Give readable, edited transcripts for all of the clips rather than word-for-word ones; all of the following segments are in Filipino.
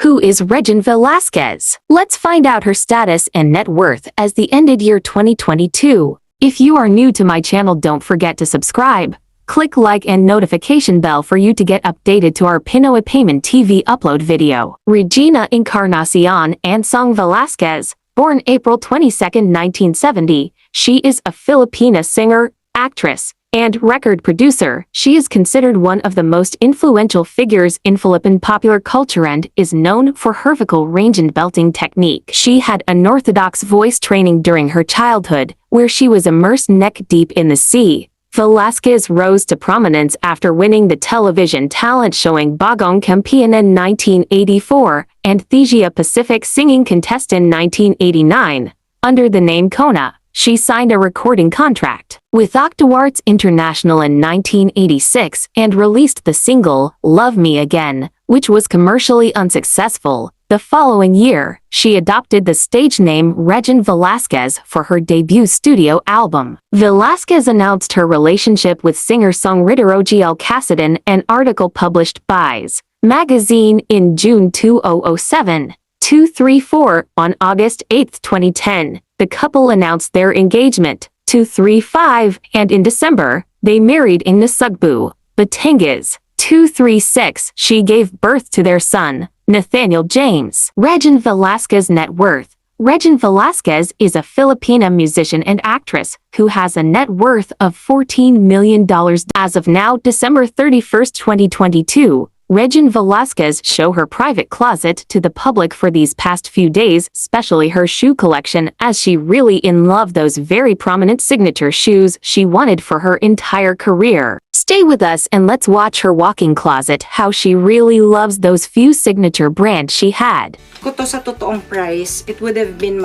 Who is Regine Velasquez? Let's find out her status and net worth as the ended year 2022. If you are new to my channel, don't forget to subscribe. Click like and notification bell for you to get updated to our Pinoy Payment TV upload video. Regina Encarnacion Ansong Velasquez, born April 22, 1970. She is a Filipina singer, actress, and record producer. She is considered one of the most influential figures in Philippine popular culture and is known for her vocal range and belting technique. She had unorthodox voice training during her childhood, where she was immersed neck-deep in the sea. Velasquez rose to prominence after winning the television talent showing Bagong Campeon in 1984 and Thesia Pacific Singing Contest in 1989. Under the name Kona, she signed a recording contract with Octawarts International in 1986 and released the single Love Me Again, which was commercially unsuccessful. The following year, she adopted the stage name Regine Velasquez for her debut studio album. Velasquez announced her relationship with singer-songwriter OGL Cassidan, an article published by Z magazine in June 2007. 234 On August 8, 2010, the couple announced their engagement. 235 And in December, they married in Nasugbu, Batangas. 236 She gave birth to their son, Nathaniel James. Regine Velasquez net worth. Regine Velasquez is a Filipina musician and actress who has a net worth of $14 million. As of now, December 31, 2022, Regine Velasquez show her private closet to the public for these past few days, especially her shoe collection, as she really in love those very prominent signature shoes she wanted for her entire career. Stay with us and let's watch her walk-in closet, how she really loves those few signature brands she had. Kung to sa totoong price, it would have been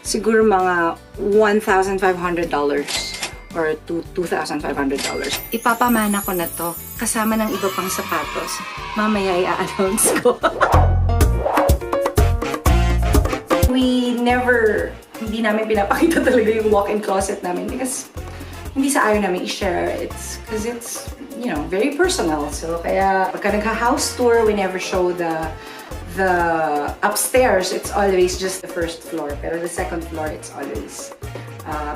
siguro mga $1,500 or $2,500. Ipapamana ko na to, kasama ng iba pang sapatos. Mamaya i-announce ko. Hindi namin pinapakita talaga yung walk-in closet namin because hindi sa ayaw namin i-share. Because it's, very personal. So, kaya pagka nagka-house tour, we never show the upstairs. It's always just the first floor. Pero the second floor, it's always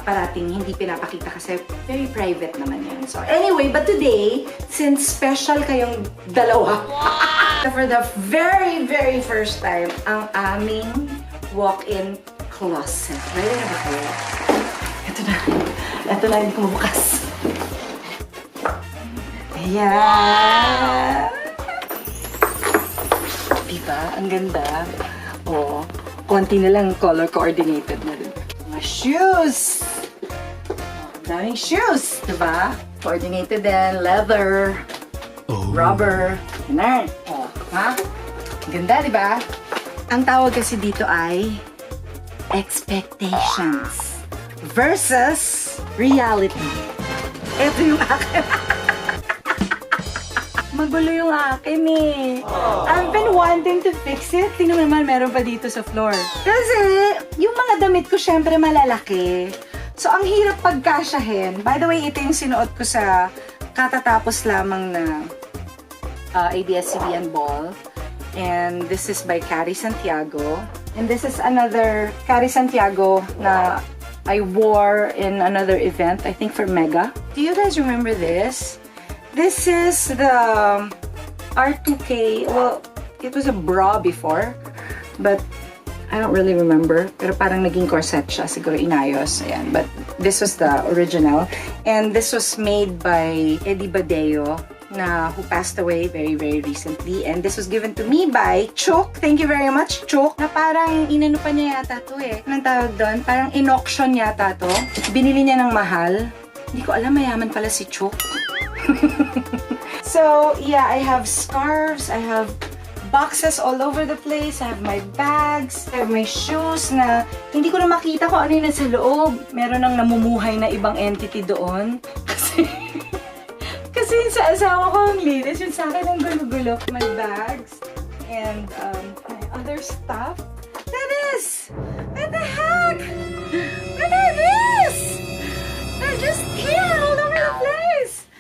parating hindi pinapakita kasi very private naman yan. So anyway, but today, since special kayong dalawa, for the very, very first time, ang aming walk-in closet. Ready na ba kayo? Ito na, hindi ko mabukas. Ayan! Diba? Ang ganda. O, konti na lang color coordinated na rin. Mga shoes! Daming shoes! Diba? Coordinated din, leather, rubber, ganun. O, ha? Ganda, diba? Ang tawag kasi dito ay expectations versus reality. Ito yung akin. Magulo yung akin eh. I've been wanting to fix it. Tingnan mo naman, meron pa dito sa floor. Kasi, yung mga damit ko syempre malalaki. So, ang hirap pagkasyahin. By the way, ito yung sinuot ko sa katatapos lamang na ABS-CBN ball. And this is by Carrie Santiago. And this is another Carrie Santiago na I wore in another event, I think for Mega. Do you guys remember this? This is the R2K. Well, it was a bra before, but I don't really remember. Pero parang naging corset siya, siguro inayos. Ayan. But this was the original. And this was made by Eddie Badeo, who passed away very, very recently. And this was given to me by Chok. Thank you very much, Chok. Na parang inano pa niya yata to eh. Anong tawag doon? Parang in-auction yata to. Binili niya ng mahal. Hindi ko alam, mayaman pala si Chok. So, yeah, I have scarves, I have boxes all over the place, I have my bags, I have my shoes na hindi ko na makita kung ano yung nasa loob. Meron nang namumuhay na ibang entity doon. Kasi sa asawa ko ang linis, yung sa akin ang gulo-gulo. My bags and my other stuff. Look at this! What the heck? Look at this! They're just here all over the place!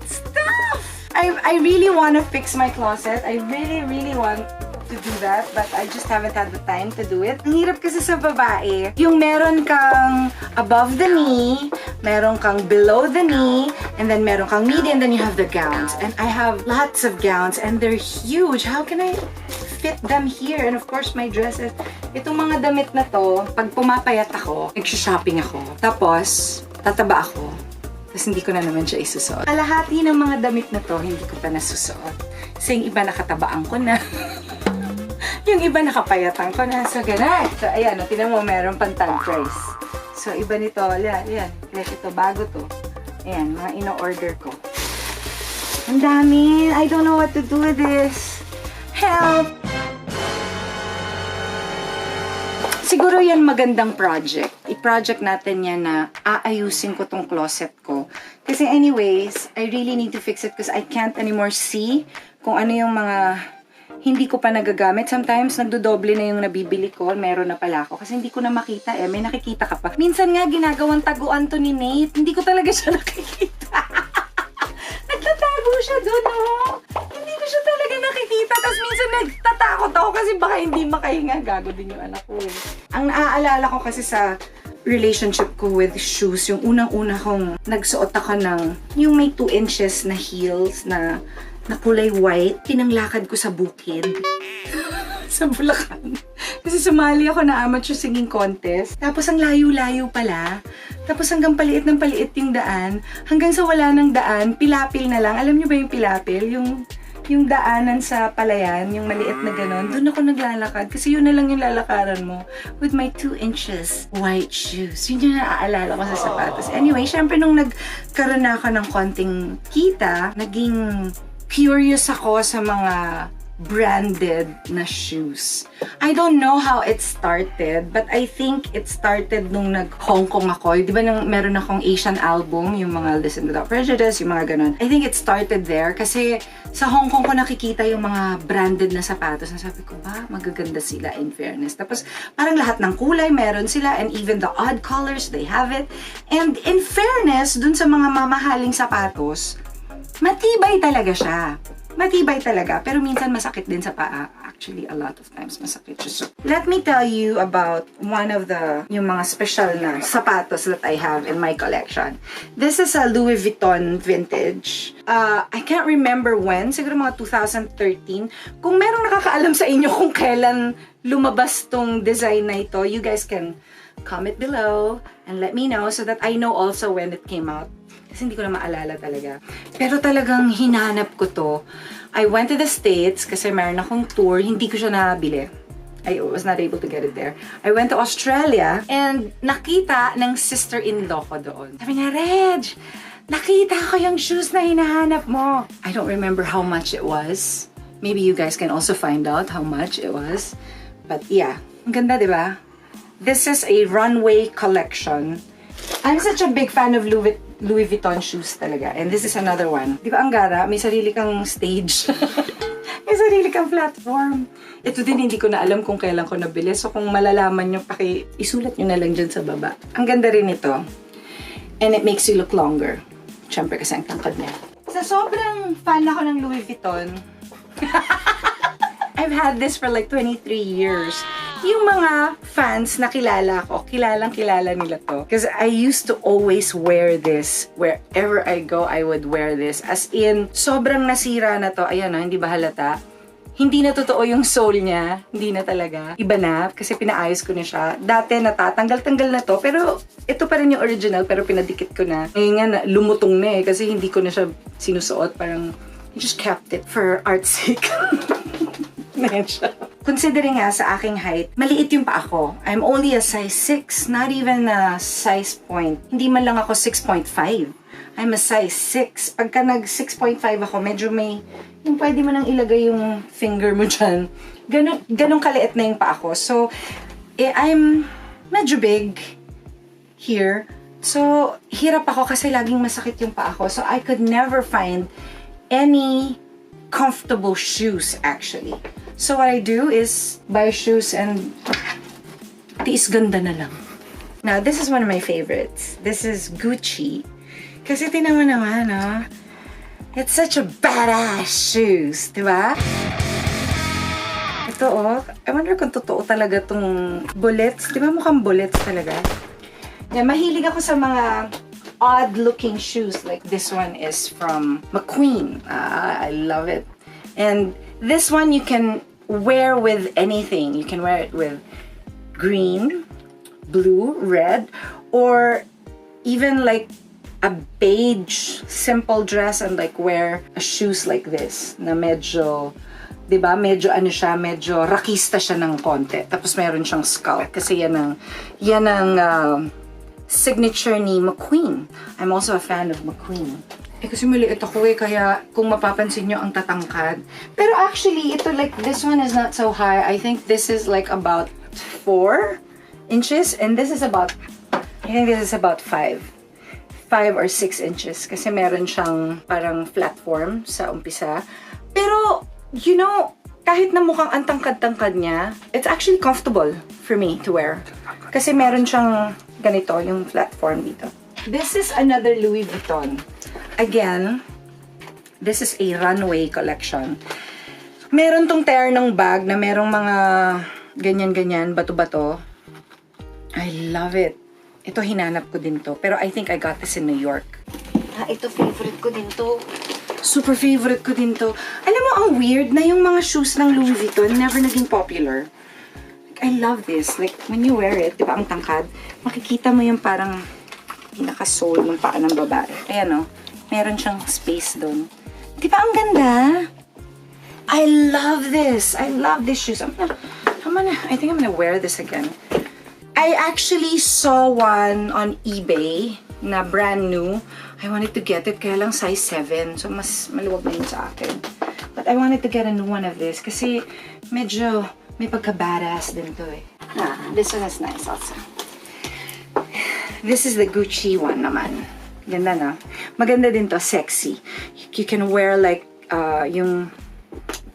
Stuff! I really want to fix my closet. I really want to do that, but I just haven't had the time to do it. Ang hirap kasi sa babae, yung meron kang above the knee, meron kang below the knee, and then meron kang midi, and then you have the gowns. And I have lots of gowns, and they're huge. How can I fit them here? And of course, my dresses. Itong mga damit na to, pag pumapayat ako, nag-shopping ako. Tapos, tataba ako. Tapos hindi ko na naman siya isusuot. Kalahati ng mga damit na to, hindi ko pa nasusuot. Kasi yung iba nakatabaan ko na. Yung iba nakapayatan ko na. So, ganun. So, ayan. Tinan mo, meron pang tag price. So, iba nito. Ayan. Like ito, bago to. Ayan, mga ino-order ko. Ang dami. I don't know what to do with this. Help! Siguro yan magandang project. I-project natin yan na aayusin ko tong closet ko. Kasi anyways, I really need to fix it because I can't anymore see kung ano yung mga hindi ko pa nagagamit. Sometimes, nagdodoble na yung nabibili ko. Meron na pala ako. Kasi hindi ko na makita eh. May nakikita ka pa. Minsan nga, ginagawang taguan to ni Nate. Hindi ko talaga siya nakikita. Nagtatago siya doon, oh. Hindi ko siya talaga nakikita. Tapos minsan nagtatakot ako kasi baka hindi makahinga. Gago din yung anak ko eh. Ang naaalala ko kasi sa relationship ko with shoes, yung unang-una kong nagsuot ako ng yung may 2 inches na heels na kulay white, pinanglakad ko sa bukid. Sa Bulacan. Kasi sumali ako na amateur singing contest. Tapos ang layo-layo pala. Tapos hanggang paliit ng paliit yung daan. Hanggang sa wala ng daan, pilapil na lang. Alam niyo ba yung pilapil? Yung daanan sa palayan, yung maliit na ganon. Doon ako naglalakad. Kasi yun na lang yung lalakaran mo. With my 2 inches white shoes. Yun yung naaalala ko sa sapatos. Anyway, syempre nung nagkaroon na ako ng konting kita, naging curious ako sa mga branded na shoes. I don't know how it started, but I think it started nung nag-Hong Kong ako. Di ba nang meron akong Asian album, yung mga Listen Without Prejudice, yung mga ganun. I think it started there kasi sa Hong Kong ko nakikita yung mga branded na sapatos. Na sabi ko, ba, magaganda sila in fairness. Tapos parang lahat ng kulay meron sila and even the odd colors, they have it. And in fairness, dun sa mga mamahaling sapatos, matibay talaga siya. Matibay talaga, pero minsan masakit din sa paa. Actually, a lot of times masakit siya. So, let me tell you about one of yung mga special na sapatos that I have in my collection. This is a Louis Vuitton vintage. I can't remember when, siguro mga 2013. Kung merong nakakaalam sa inyo kung kailan lumabas tong design na ito, you guys can comment below and let me know so that I know also when it came out. Kasi hindi ko na maalala talaga. Pero talagang hinanap ko to. I went to the States kasi meron akong tour. Hindi ko siya nabili. I was not able to get it there. I went to Australia and nakita ng sister-in-law ko doon. Sabi niya, Reg, nakita ko yung shoes na hinahanap mo. I don't remember how much it was. Maybe you guys can also find out how much it was. But yeah, ang ganda, di ba? This is a runway collection. I'm such a big fan of Louis Vuitton shoes talaga. And this is another one. Di ba ang gara? May sarili kang stage. May sarili kang platform. Ito din hindi ko na alam kung kailan ko nabili. So kung malalaman nyo, isulat nyo na lang dyan sa baba. Ang ganda rin ito. And it makes you look longer. Siyempre kasi ang tangkad niya. Sa sobrang fan ako ng Louis Vuitton, I've had this for like 23 years. Yung mga fans na kilala ko, kilalang-kilala nila to. Because I used to always wear this. Wherever I go, I would wear this. As in, sobrang nasira na to. Ayan, hindi ba halata? Hindi na totoo yung sole niya. Hindi na talaga. Iba na, kasi pinaayos ko na siya. Dati natatanggal-tanggal na to, pero ito pa rin yung original, pero pinadikit ko na. Ngayon nga, lumutong na eh, kasi hindi ko na siya sinusuot. Parang, I just kept it for art's sake. Ngayon siya. Considering nga sa aking height, maliit yung pa ako. I'm only a size 6, not even a size point. Hindi man lang ako 6.5. I'm a size 6. Pagka nag 6.5 ako, medyo may, yung pwede mo nang ilagay yung finger mo dyan. Ganong kaliit na yung pa ako. So, I'm medyo big here. So, hirap ako kasi laging masakit yung pa ako. So, I could never find any comfortable shoes actually. So what I do is buy shoes and tiis ganda na lang. Now, this is one of my favorites. This is Gucci. Kasi tinan mo naman, no? It's such a badass shoes, di ba? Ito oh, I wonder kung totoo talaga tong bullets. Di ba mukhang bullets talaga? Yeah, mahilig ako sa mga odd-looking shoes. Like this one is from McQueen. I love it. And this one you can wear with anything. You can wear it with green, blue, red, or even like a beige simple dress and like wear a shoes like this na medyo, diba, medyo ano siya, medyo rakista siya ng konti. Tapos meron siyang skull kasi yan ang signature ni McQueen. I'm also a fan of McQueen. Kasi maliit ako kaya kung mapapansin nyo ang tatangkad. Pero actually, ito like, this one is not so high. I think this is like about 4 inches and this is about, I think this is about 5 or 6 inches kasi meron siyang parang platform sa umpisa. Pero, you know, kahit na mukhang ang tangkad-tangkad niya, it's actually comfortable for me to wear. Kasi meron siyang ganito, yung platform dito. This is another Louis Vuitton. Again, this is a runway collection. Meron tong tear ng bag na merong mga ganyan-ganyan, bato-bato. I love it. Ito, hinanap ko din to. Pero I think I got this in New York. Ito, favorite ko din to. Super favorite ko din to. Alam mo, ang weird na yung mga shoes ng Louis Vuitton never naging popular. Like, I love this. Like, when you wear it, di ba, ang tangkad, makikita mo yung parang pinaka-sole ng paa ng babae. Ayan, o. Meron siyang space doon. Di ba, ang ganda? I love this. I love these shoes. I think I'm gonna wear this again. I actually saw one on eBay na brand new. I wanted to get it, kaya lang size 7. So, mas maluwag na yun sa akin. But I wanted to get a new one of this kasi medyo may pagka-badass din to eh. This one is nice also. This is the Gucci one naman. Ganda na. Maganda din to, sexy. You can wear like yung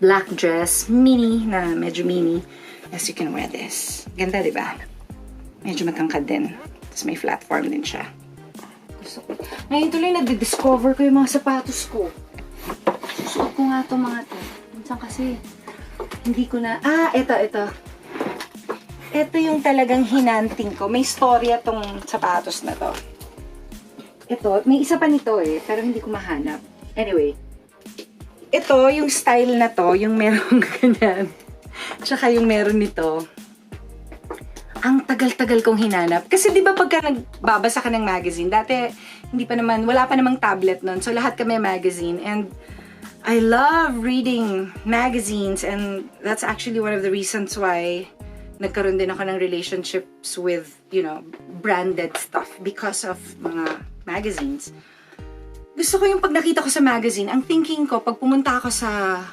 black dress, mini na medyo mini. Yes, you can wear this. Ganda, di ba? Medyo matangkad din. Tapos may platform din siya. Gusto ko. Ngayon tuloy nag-discover ko yung mga sapatos ko. Susuot ko nga ito mga to. Minsan kasi hindi ko na... ito. Ito yung talagang hinanting ko. May storya tong sapatos na to. Ito, may isa pa nito eh. Pero hindi ko mahanap. Anyway. Ito, yung style na to, yung merong ganyan. Tsaka yung meron nito. Ang tagal-tagal kong hinanap. Kasi di ba pagka nagbabasa ka ng magazine, dati wala pa namang tablet nun. So lahat kami magazine. And I love reading magazines and that's actually one of the reasons why nagkaroon din ako ng relationships with, you know, branded stuff because of mga magazines. Gusto ko yung pag nakita ko sa magazine, ang thinking ko, pag pumunta ako sa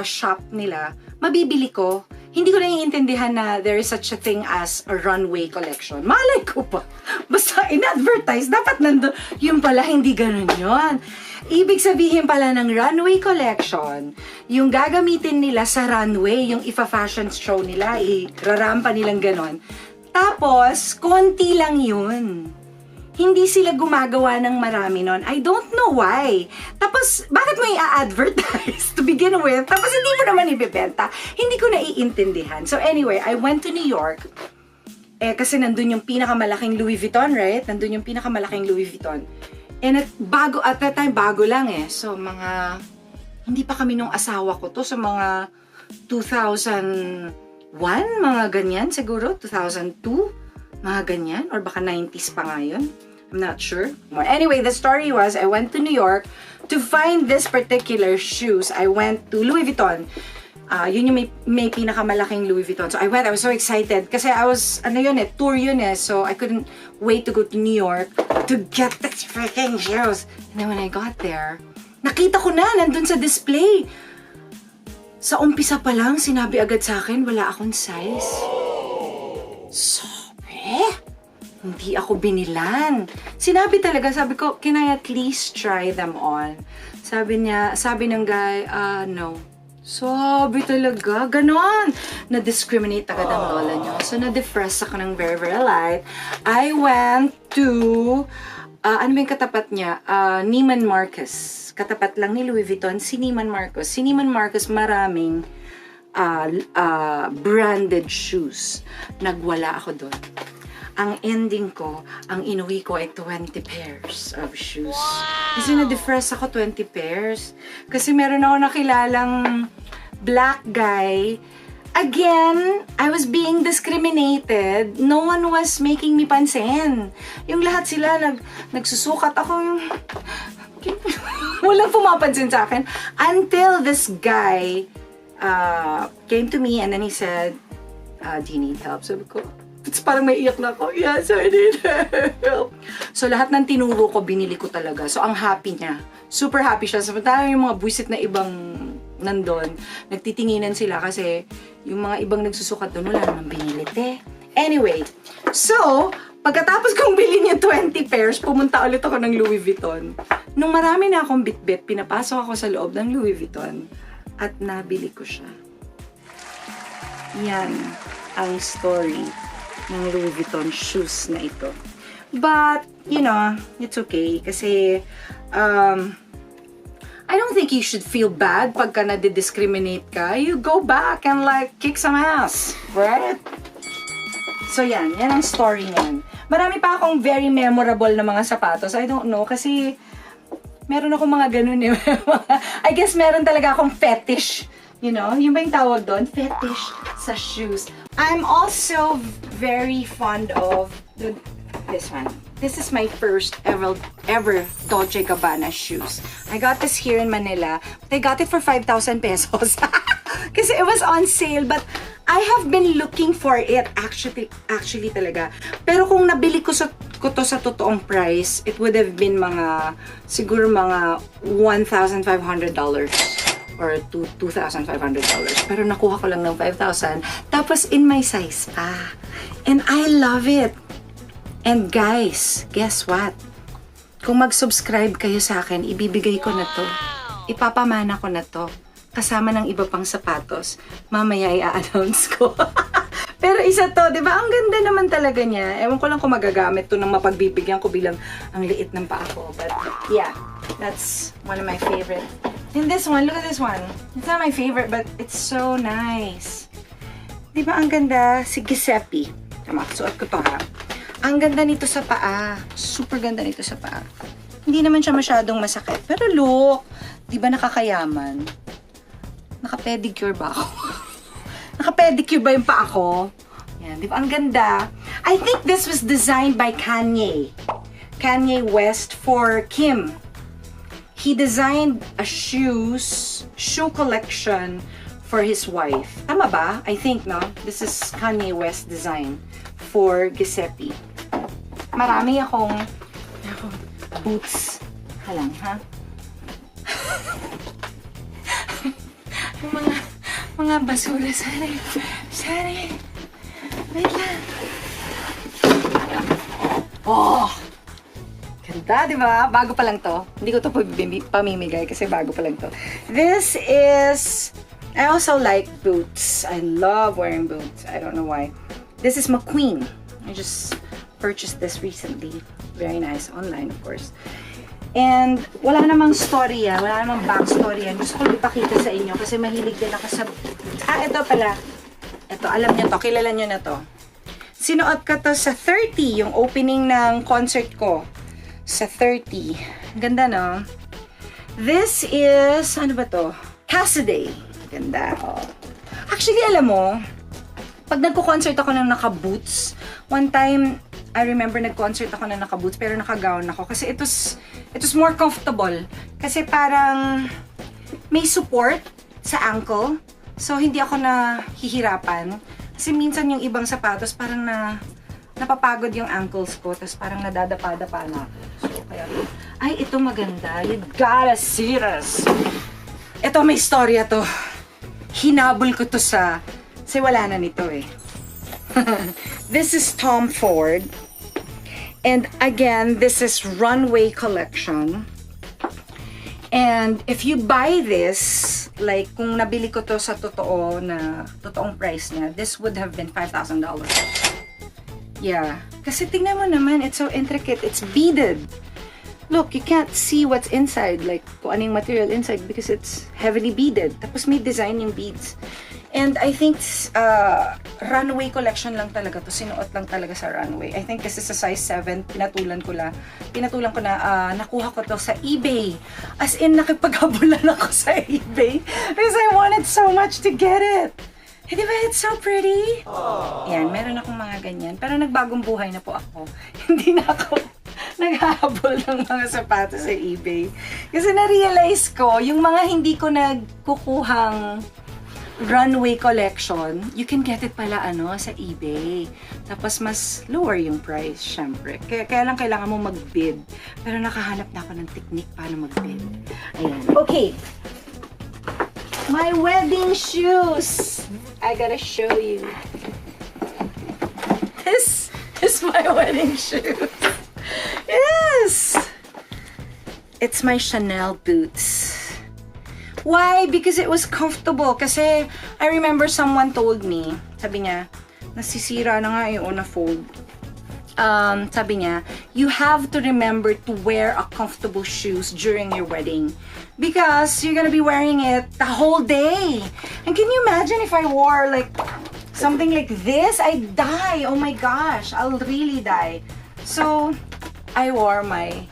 shop nila, mabibili ko. Hindi ko naiintindihan na there is such a thing as a runway collection. Malay ko pa. Basta in-advertise, dapat nandun. Yung pala, hindi ganun yun. Ibig sabihin pala ng runway collection, yung gagamitin nila sa runway, yung ifa-fashion show nila, irarampa nilang ganon. Tapos, konti lang yun. Hindi sila gumagawa ng marami nun. I don't know why. Tapos, bakit mo i-advertise to begin with? Tapos, hindi mo naman ibibenta. Hindi ko naiintindihan. So, anyway, I went to New York. Kasi nandun yung pinakamalaking Louis Vuitton, right? Nandun yung pinakamalaking Louis Vuitton. And at that time, bago lang eh. So, hindi pa kami nung asawa ko to. So, mga 2001, mga ganyan siguro. 2002, mga ganyan. Or baka 90s pa nga yun. I'm not sure. Anyway, the story was, I went to New York to find this particular shoes. I went to Louis Vuitton. Yun yung may pinakamalaking Louis Vuitton. So I went, I was so excited. Kasi I was, tour yun eh. So I couldn't wait to go to New York to get this freaking shoes. And then when I got there, nakita ko na, nandun sa display. Sa umpisa pa lang, sinabi agad sa akin, wala akong size. Hindi ako binilan. Sinabi talaga, sabi ko, can I at least try them on? Sabi ng guy, no. Sabi talaga, ganon. Na-discriminate agad ang lola nyo. So, na-depress ako ng very, very light. I went to, ano ba yung katapat niya? Neiman Marcus. Katapat lang ni Louis Vuitton, si Neiman Marcus. Si Neiman Marcus, maraming branded shoes. Nagwala ako doon. Ang ending ko, ang inuwi ko ay 20 pairs of shoes. Kasi na-depress ako 20 pairs. Kasi meron ako nakilalang black guy. Again, I was being discriminated. No one was making me pansin. Yung lahat sila nagsusukat ako yung... Walang pumapansin sa akin. Until this guy came to me and then he said, do you need help? Sabi ko, it's parang may iyak na ako. Yes, I need help. So, lahat ng tinuro ko, binili ko talaga. So, ang happy niya. Super happy siya. Samantalang yung mga buwisit na ibang nandun, nagtitinginan sila kasi yung mga ibang nagsusukat doon, wala namang binili, te. Anyway, so, pagkatapos kong bilhin yung 20 pairs, pumunta ulit ako ng Louis Vuitton. Nung marami na akong bit-bit, pinapasok ako sa loob ng Louis Vuitton at nabili ko siya. Yan ang story ng Louis Vuitton shoes na ito. But, you know, it's okay. Kasi, I don't think you should feel bad pagka nadi-discriminate ka. You go back and like, kick some ass. Right? So, yan ang story niyan. Marami pa akong very memorable na mga sapatos. I don't know, kasi meron akong mga ganun eh. I guess meron talaga akong fetish. You know, yung ba yung tawag doon? Fetish sa shoes. I'm also very fond of this one. This is my first ever Dolce & Gabbana shoes. I got this here in Manila. But I got it for 5,000 pesos. Kasi it was on sale. But I have been looking for it actually talaga. Pero kung nabili ko to sa totoong price, it would have been siguro mga $1,500 or $2,500. Pero nakuha ko lang ng 5,000. Tapos in my size pa. And I love it. And guys, guess what? Kung mag-subscribe kayo sa akin, ibibigay ko na to. Ipapamana ko na to. Kasama ng iba pang sapatos. Mamaya i-announce ko. Pero isa to, di ba? Ang ganda naman talaga niya. Ewan ko lang kung magagamit to nang mapagbibigyan ko bilang ang liit ng paa ko. But yeah, that's one of my favorite. And this one, look at this one. It's not my favorite, but it's so nice. Di ba ang ganda? Si Giuseppe. Tama, suot ko to ha. Ang ganda nito sa paa. Super ganda nito sa paa. Hindi naman siya masyadong masakit. Pero look, di ba nakakayaman? Naka-pedicure ba ako? Naka-pedicure ba yung paa ko? Yan, di ba? Ang ganda. I think this was designed by Kanye. Kanye West for Kim. He designed a shoe collection for his wife. Tama ba? I think, no? This is Kanye West design for Giuseppe. Marami akong boots. Halang, ha? mga basura. Sorry. Wait lang. Oh! Ganda, di ba? Bago pa lang to. Hindi ko to pamimigay kasi bago pa lang to. This is... I also like boots. I love wearing boots. I don't know why. This is McQueen. I just purchased this recently. Very nice. Online, of course. And wala namang story yan. Wala namang backstory yan. Gusto ko ipakita sa inyo kasi mahilig din ako sa... ito pala. Ito, alam nyo to. Kilala nyo na to. Sinuot ko to sa 30, yung opening ng concert ko. Sa 30. Ganda, no? This is... ano ba to? Cassidy. Ganda, oh. Actually, alam mo, pag nagko-concert ako ng naka-boots, one time, I remember nag-concert ako ng naka-boots pero naka-gown ako kasi it was more comfortable. Kasi parang may support sa ankle. So, hindi ako nahihirapan. Kasi minsan yung ibang sapatos parang napapagod yung ankles ko. Tapos parang nadadapa-dapa na ako. So, kaya, ay, ito maganda. You gotta see this. Ito, may storya to. Hinabol ko to kasi wala na nito eh. This is Tom Ford. And again, this is Runway Collection. And if you buy this, like kung nabili ko to sa totoong price niya, this would have been $5,000. Yeah. Kasi tingnan mo naman, it's so intricate. It's beaded. Look, you can't see what's inside, like kung anong material inside because it's heavily beaded. Tapos may design yung beads. And I think runway collection lang talaga to. Sinuot lang talaga sa runway. I think this is a size 7. Pinatulan ko na, nakuha ko to sa eBay. As in, nakipaghabulan ako sa eBay. Because I wanted so much to get it. Eh, di ba, it's so pretty? Yan, meron akong mga ganyan. Pero nagbagong buhay na po ako. Hindi na ako naghahabol ng mga sapatos sa eBay. Kasi na-realize ko, yung mga hindi ko nagkukuhang runway collection, you can get it pala sa eBay. Tapos mas lower yung price, syempre. Kaya lang kailangan mo mag-bid. Pero nakahanap na ako ng technique paano mag-bid. Ayan. Okay. My wedding shoes. I gotta show you. This is my wedding shoes. Yes! It's my Chanel boots. Why? Because it was comfortable. Kasi I remember someone told me, sabi niya, nasisira na nga yung una fold. Sabi niya, you have to remember to wear a comfortable shoes during your wedding. Because you're gonna be wearing it the whole day. And can you imagine if I wore like something like this? I'd die. Oh my gosh. I'll really die. So, I wore my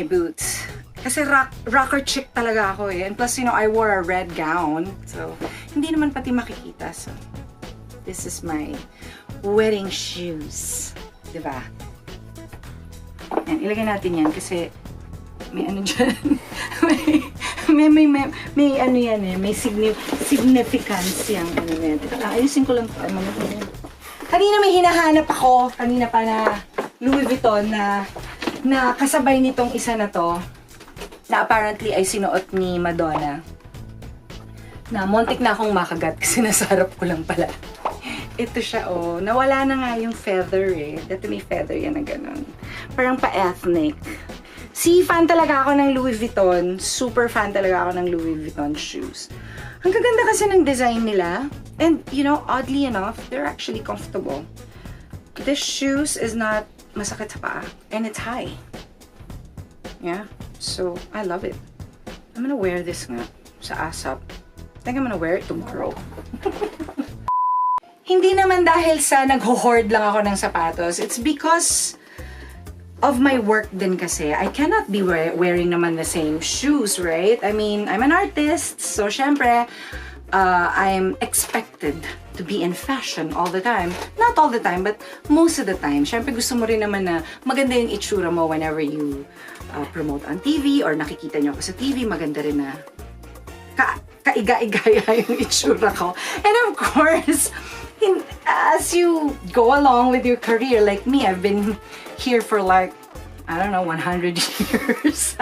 boots. Kasi rocker chick talaga ako eh. And plus, I wore a red gown. So, hindi naman pati makikita. So, this is my wedding shoes. Diba? Yan, ilagay natin yan kasi may ano dyan. may ano yan eh. May significance yung ano yan. Ayusin ko lang ito. Kanina may hinahanap ako. Kanina pa na Louis Vuitton na kasabay nitong isa na to. Na apparently ay sinuot ni Madonna. Na muntik na akong makagat kasi nasa harap ko lang pala. Ito siya oh. Nawala na nga yung feather eh. Dati may feather yan na ganun. Parang pa-ethnic. See, fan talaga ako ng Louis Vuitton. Super fan talaga ako ng Louis Vuitton shoes. Ang gaganda kasi ng design nila. And, oddly enough, they're actually comfortable. This shoes is not masakit sa paa. And it's high. Yeah. So, I love it. I'm gonna wear this nga sa ASAP. I think I'm gonna wear it tomorrow. Hindi naman dahil sa nag-hoard lang ako ng sapatos. It's because of my work din kasi. I cannot be wearing naman the same shoes, right? I mean, I'm an artist. So, syempre, I'm expected to be in fashion all the time. Not all the time, but most of the time. Syempre, gusto mo rin naman na maganda yung itsura mo whenever you promote on TV or nakikita nyo ako sa TV, maganda rin na kaiga-igaya yung itsura ko. And of course, as you go along with your career, like me, I've been here for like, I don't know, 100 years.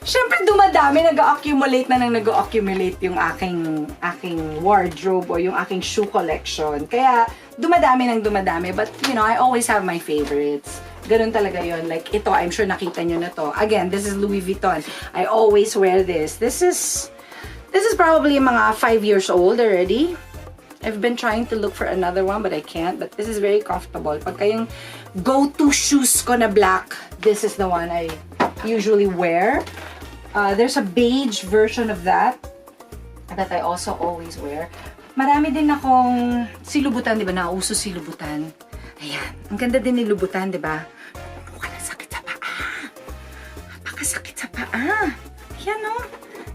Syempre, dumadami, nag-accumulate yung aking wardrobe o yung aking shoe collection. Kaya, dumadami. But, I always have my favorites. Ganun talaga yon. Like, ito, I'm sure nakita nyo na to. Again, this is Louis Vuitton. I always wear this. This is probably mga 5 years old already. I've been trying to look for another one, but I can't. But this is very comfortable. Pag kayong go-to shoes ko na black, this is the one I usually wear. There's a beige version of that I also always wear. Marami din akong silubutan, di ba? Nauso silubutan. Ayan. Ang ganda din ni lubutan, di ba? Walang sakit sa paa. Napakasakit sa paa. Yan, no?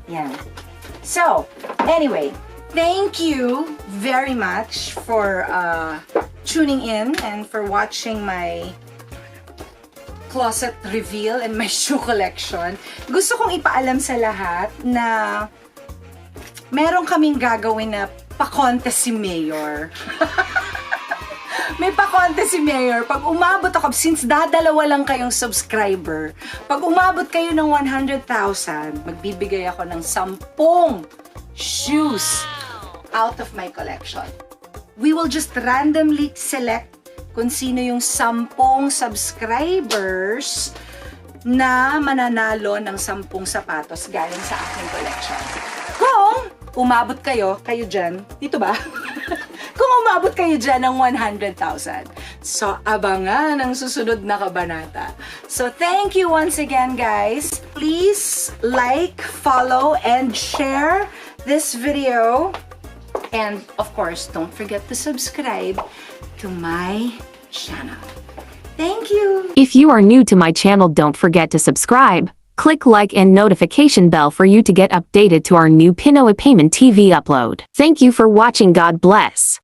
Yan. So, anyway, thank you very much for tuning in and for watching my closet reveal and my shoe collection. Gusto kong ipaalam sa lahat na meron kaming gagawin na pa-contest si Mayor. May pa-contest si Mayor. Pag umabot ako, since dadalawa lang kayong subscriber, pag umabot kayo ng 100,000, magbibigay ako ng 10 shoes out of my collection. We will just randomly select kung sino yung 10 subscribers na mananalo ng 10 sapatos galing sa aking collection. Kung umabot kayo dyan, dito ba? Kung umabot kayo dyan ng 100,000. So, abangan ang susunod na kabanata. So, thank you once again, guys. Please like, follow, and share this video. And of course, don't forget to subscribe to my channel. Thank you! If you are new to my channel, don't forget to subscribe. Click like and notification bell for you to get updated to our new Pinoy Payment TV upload. Thank you for watching. God bless.